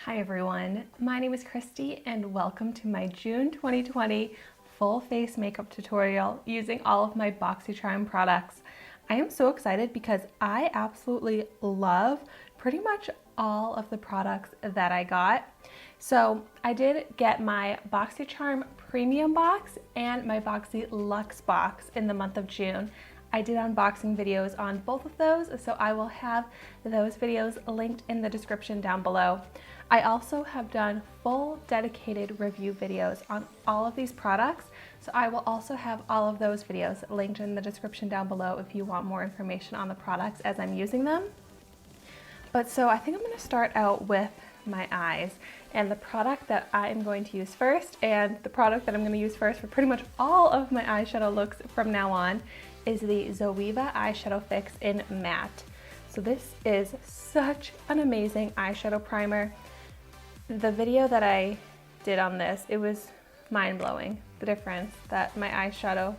Hi everyone, my name is Christy and welcome to my June 2020 full face makeup tutorial using all of my Boxycharm products. I am so excited because I absolutely love pretty much all of the products that I got. So I did get my Boxycharm Premium box and my Boxy Luxe box in the month of June. I did unboxing videos on both of those, so I will have those videos linked in the description down below. I also have done full dedicated review videos on all of these products, so I will also have all of those videos linked in the description down below if you want more information on the products as I'm using them. But so I think I'm going to start out with my eyes, and the product that I am going to use first, and the product that I'm going to use first for pretty much all of my eyeshadow looks from now on, is the Zoeva Eyeshadow Fix in Matte. So this is such an amazing eyeshadow primer. The video that I did on this, it was mind-blowing, the difference that my eyeshadow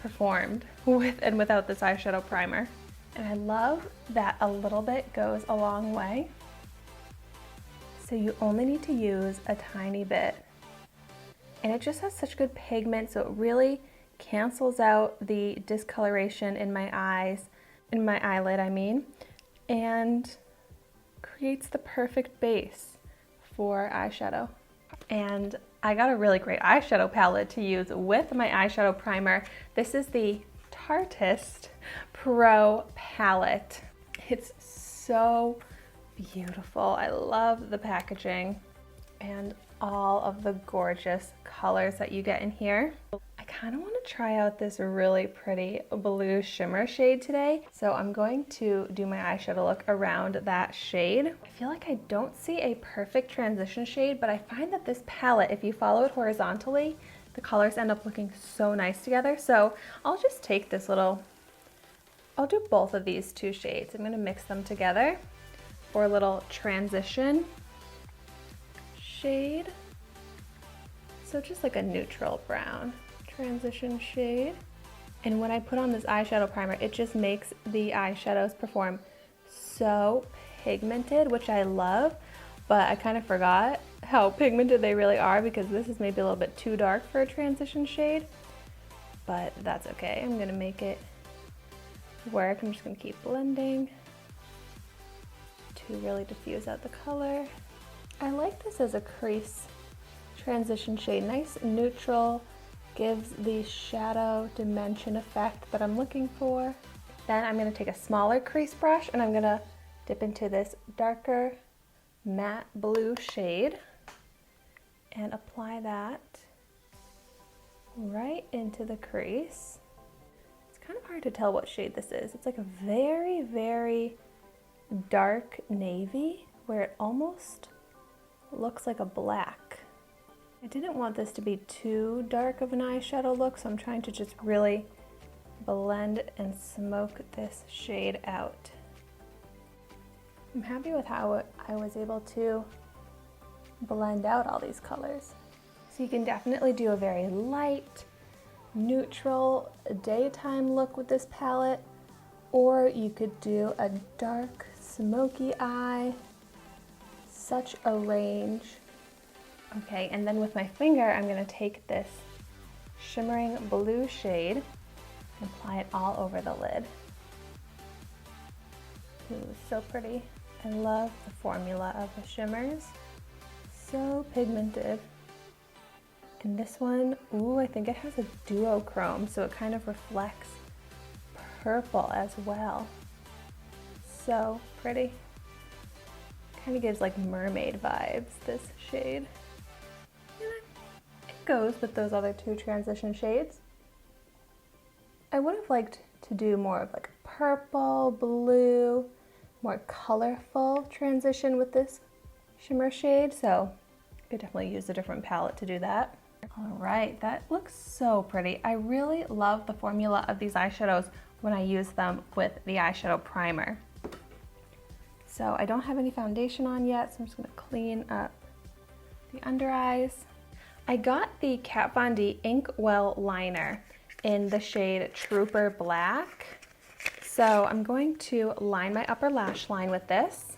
performed with and without this eyeshadow primer. And I love that a little bit goes a long way. So you only need to use a tiny bit. And it just has such good pigment, so it really cancels out the discoloration in my eyes, in my eyelid I mean, and creates the perfect base for eyeshadow. And I got a really great eyeshadow palette to use with my eyeshadow primer. This is the Tartist Pro palette. It's so beautiful. I love the packaging and all of the gorgeous colors that you get in here. I kind of want to try out this really pretty blue shimmer shade today, so I'm going to do my eyeshadow look around that shade. I feel like I don't see a perfect transition shade, but I find that this palette, if you follow it horizontally, the colors end up looking so nice together. So I'll just take this little, I'll do both of these two shades. I'm going to mix them together for a little transition shade. So just like a neutral brown transition shade. And when I put on this eyeshadow primer, it just makes the eyeshadows perform so pigmented, which I love, but I kind of forgot how pigmented they really are because this is maybe a little bit too dark for a transition shade, but that's okay. I'm gonna make it work. I'm just gonna keep blending to really diffuse out the color. I like this as a crease transition shade, nice neutral, gives the shadow dimension effect that I'm looking for. Then I'm going to take a smaller crease brush and I'm going to dip into this darker matte blue shade and apply that right into the crease. It's kind of hard to tell what shade this is. It's like a very, very dark navy where it almost looks like a black. I didn't want this to be too dark of an eyeshadow look, so I'm trying to just really blend and smoke this shade out. I'm happy with how I was able to blend out all these colors. So you can definitely do a very light, neutral, daytime look with this palette, or you could do a dark, smoky eye. Such a range. Okay, and then with my finger, I'm going to take this shimmering blue shade and apply it all over the lid. Ooh, so pretty. I love the formula of the shimmers. So pigmented. And this one, ooh, I think it has a duochrome, so it kind of reflects purple as well. So pretty. Kind of gives like mermaid vibes, this shade. It goes with those other two transition shades. I would have liked to do more of like a purple, blue, more colorful transition with this shimmer shade, so I could definitely use a different palette to do that. All right, that looks so pretty. I really love the formula of these eyeshadows when I use them with the eyeshadow primer. So I don't have any foundation on yet, so I'm just gonna clean up the under eyes. I got the Kat Von D Inkwell liner in the shade Trooper Black. So I'm going to line my upper lash line with this.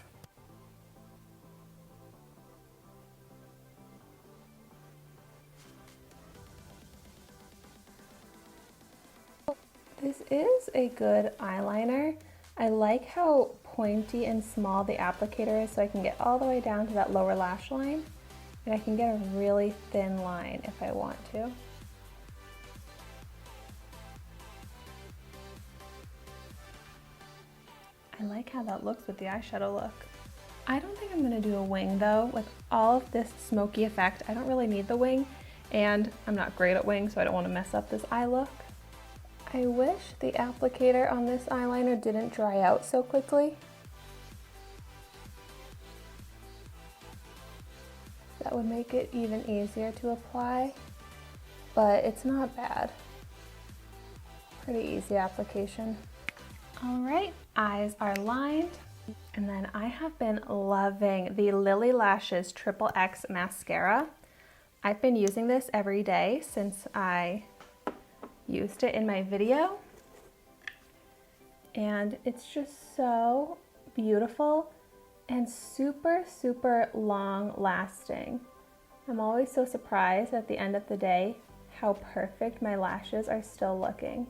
This is a good eyeliner. I like how pointy and small the applicator is, so I can get all the way down to that lower lash line, and I can get a really thin line if I want to. I like how that looks with the eyeshadow look. I don't think I'm gonna do a wing though. With all of this smoky effect, I don't really need the wing, and I'm not great at wings, so I don't wanna mess up this eye look. I wish the applicator on this eyeliner didn't dry out so quickly. That would make it even easier to apply, but it's not bad. Pretty easy application. All right, eyes are lined. And then I have been loving the Lily Lashes XXX mascara. I've been using this every day since I used it in my video. And it's just so beautiful and super, super long lasting. I'm always so surprised at the end of the day how perfect my lashes are still looking.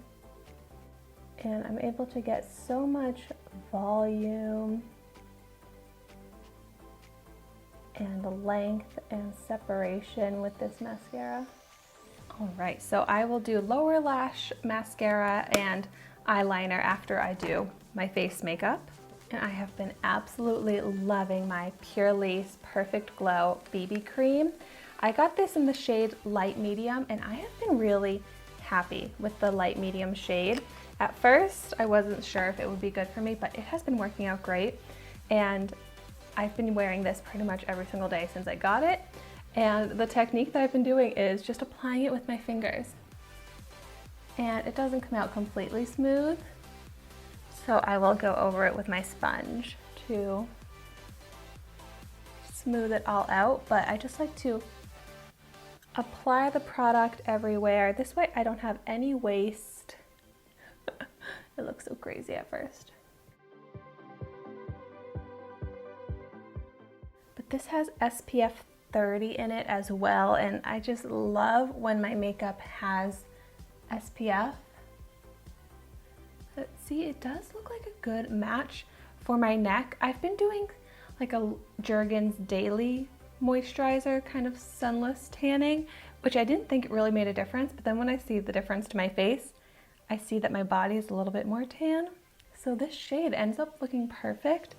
And I'm able to get so much volume and length and separation with this mascara. All right, so I will do lower lash mascara and eyeliner after I do my face makeup. And I have been absolutely loving my Pure Lace Perfect Glow BB cream. I got this in the shade light medium, and I have been really happy with the light medium shade. At first, I wasn't sure if it would be good for me, but it has been working out great. And I've been wearing this pretty much every single day since I got it. And the technique that I've been doing is just applying it with my fingers. And it doesn't come out completely smooth, so I will go over it with my sponge to smooth it all out, but I just like to apply the product everywhere. This way I don't have any waste. It looks so crazy at first. But this has SPF 30 in it as well, and I just love when my makeup has SPF. But see, it does look like a good match for my neck. I've been doing like a Jergens Daily moisturizer, kind of sunless tanning, which I didn't think it really made a difference, but then when I see the difference to my face, I see that my body is a little bit more tan. So this shade ends up looking perfect,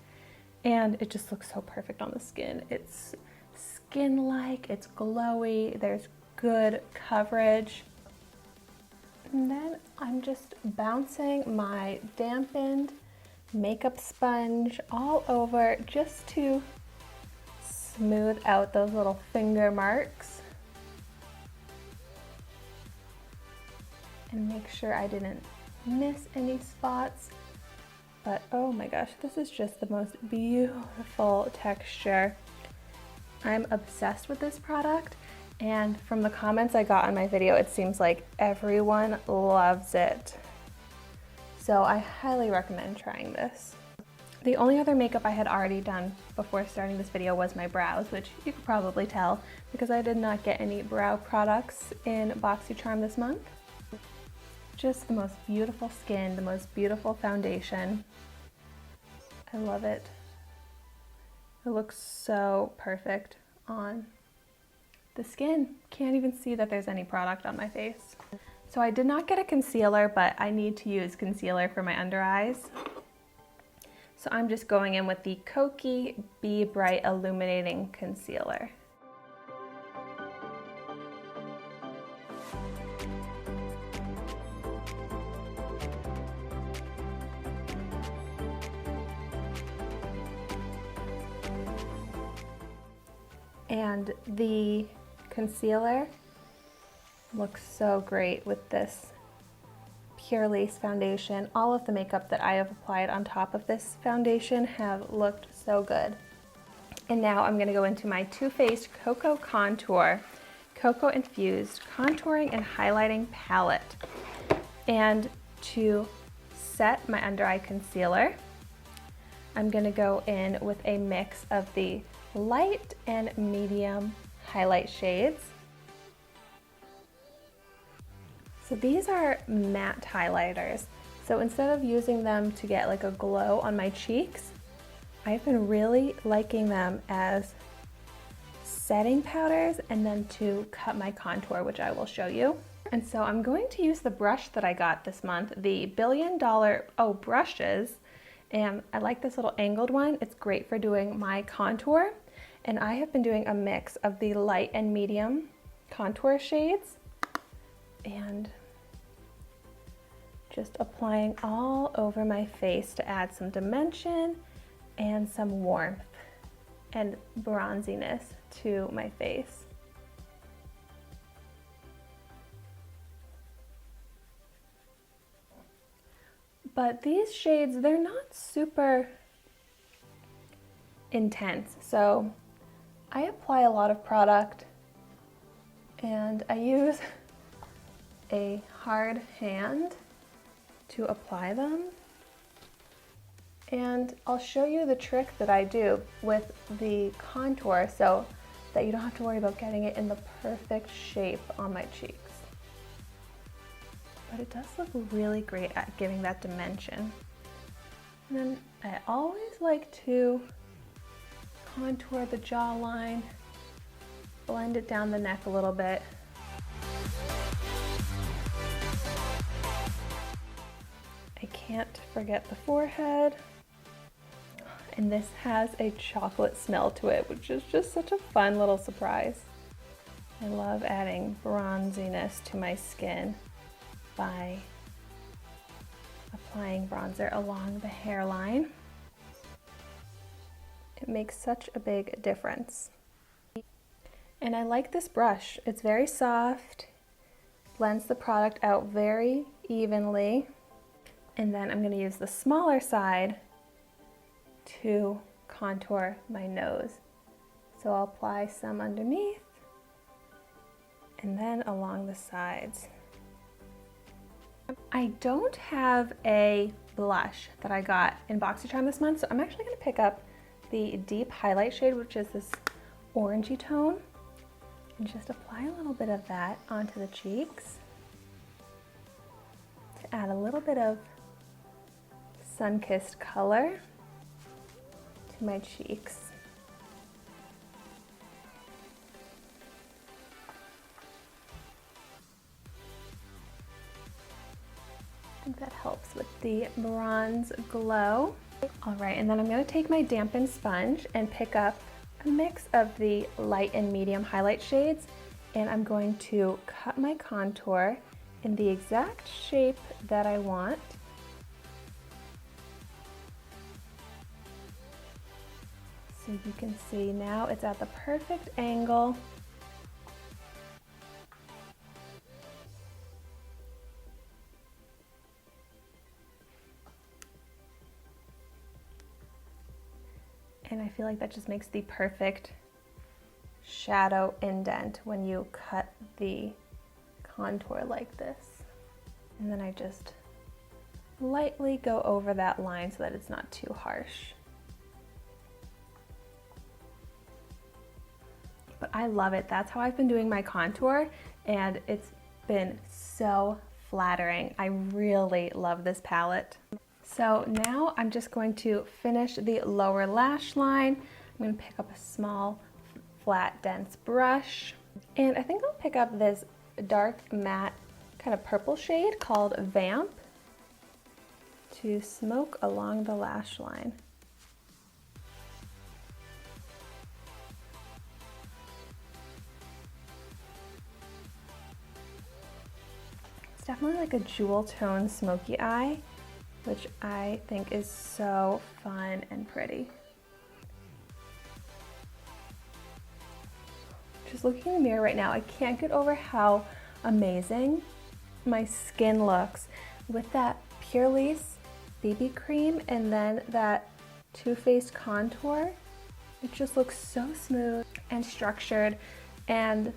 and it just looks so perfect on the skin. It's skin-like, it's glowy, there's good coverage. And then I'm just bouncing my dampened makeup sponge all over just to smooth out those little finger marks and make sure I didn't miss any spots. But oh my gosh, this is just the most beautiful texture. I'm obsessed with this product, and from the comments I got on my video, it seems like everyone loves it. So I highly recommend trying this. The only other makeup I had already done before starting this video was my brows, which you could probably tell because I did not get any brow products in Boxycharm this month. Just the most beautiful skin, the most beautiful foundation. I love it. It looks so perfect on the skin. Can't even see that there's any product on my face. So I did not get a concealer, but I need to use concealer for my under eyes. So I'm just going in with the Kokie Be Bright Illuminating Concealer. And the concealer looks so great with this Pure Lace foundation. All of the makeup that I have applied on top of this foundation have looked so good. And now I'm going to go into my Too Faced Cocoa Contour Cocoa Infused Contouring and Highlighting Palette. And to set my under eye concealer, I'm going to go in with a mix of the light and medium highlight shades. So these are matte highlighters. So instead of using them to get like a glow on my cheeks, I've been really liking them as setting powders and then to cut my contour, which I will show you. And so I'm going to use the brush that I got this month, the $1 Billion brushes. And I like this little angled one. It's great for doing my contour. And I have been doing a mix of the light and medium contour shades and just applying all over my face to add some dimension and some warmth and bronziness to my face. But these shades, they're not super intense. So I apply a lot of product and I use a hard hand to apply them. And I'll show you the trick that I do with the contour so that you don't have to worry about getting it in the perfect shape on my cheeks. But it does look really great at giving that dimension. And then I always like to contour the jawline, blend it down the neck a little bit. I can't forget the forehead. And this has a chocolate smell to it, which is just such a fun little surprise. I love adding bronziness to my skin by applying bronzer along the hairline. It makes such a big difference. And I like this brush. It's very soft, blends the product out very evenly. And then I'm going to use the smaller side to contour my nose. So I'll apply some underneath and then along the sides. I don't have a blush that I got in Boxycharm this month, so I'm actually going to pick up the deep highlight shade, which is this orangey tone, and just apply a little bit of that onto the cheeks to add a little bit of sun-kissed color to my cheeks. I think that helps with the bronze glow. All right, and then I'm going to take my dampened sponge and pick up a mix of the light and medium highlight shades, and I'm going to cut my contour in the exact shape that I want. So you can see now it's at the perfect angle. And I feel like that just makes the perfect shadow indent when you cut the contour like this. And then I just lightly go over that line so that it's not too harsh. But I love it. That's how I've been doing my contour, and it's been so flattering. I really love this palette. So now I'm just going to finish the lower lash line. I'm going to pick up a small, flat, dense brush. And I think I'll pick up this dark matte kind of purple shade called Vamp to smoke along the lash line. It's definitely like a jewel tone smoky eye, which I think is so fun and pretty. Just looking in the mirror right now, I can't get over how amazing my skin looks with that Purely's BB cream and then that Too Faced contour. It just looks so smooth and structured and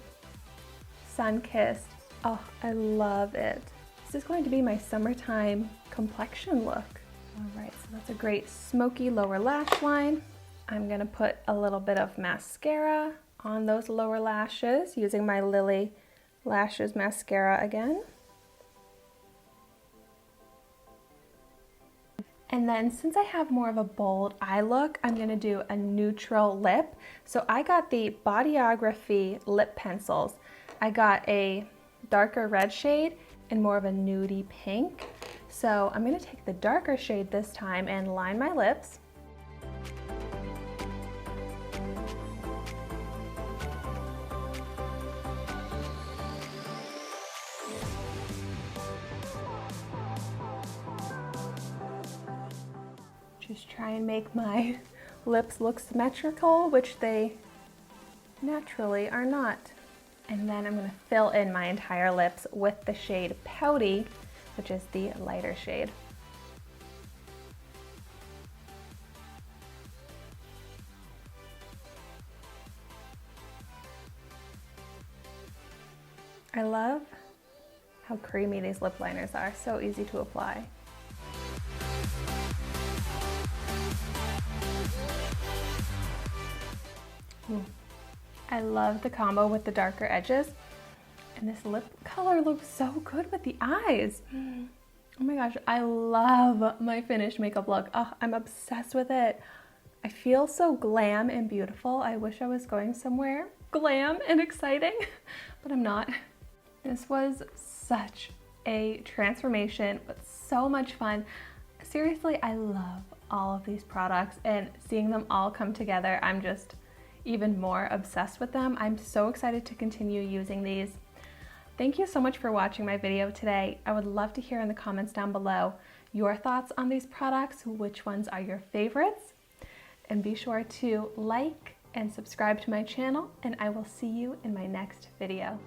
sun-kissed. Oh, I love it. This is going to be my summertime complexion look. All right, so that's a great smoky lower lash line. I'm gonna put a little bit of mascara on those lower lashes using my Lily Lashes mascara again. And then since I have more of a bold eye look, I'm gonna do a neutral lip. So I got the Bodyography lip pencils. I got a darker red shade and more of a nudie pink. So I'm gonna take the darker shade this time and line my lips. Just try and make my lips look symmetrical, which they naturally are not. And then I'm gonna fill in my entire lips with the shade Pouty, which is the lighter shade. I love how creamy these lip liners are, so easy to apply. I love the combo with the darker edges, and this lip color looks so good with the eyes. Oh my gosh, I love my finished makeup look. Oh, I'm obsessed with it. I feel so glam and beautiful. I wish I was going somewhere glam and exciting, but I'm not. This was such a transformation, but so much fun. Seriously, I love all of these products, and seeing them all come together, I'm just even more obsessed with them. I'm so excited to continue using these. Thank you so much for watching my video today. I would love to hear in the comments down below your thoughts on these products, which ones are your favorites, and be sure to like and subscribe to my channel, and I will see you in my next video.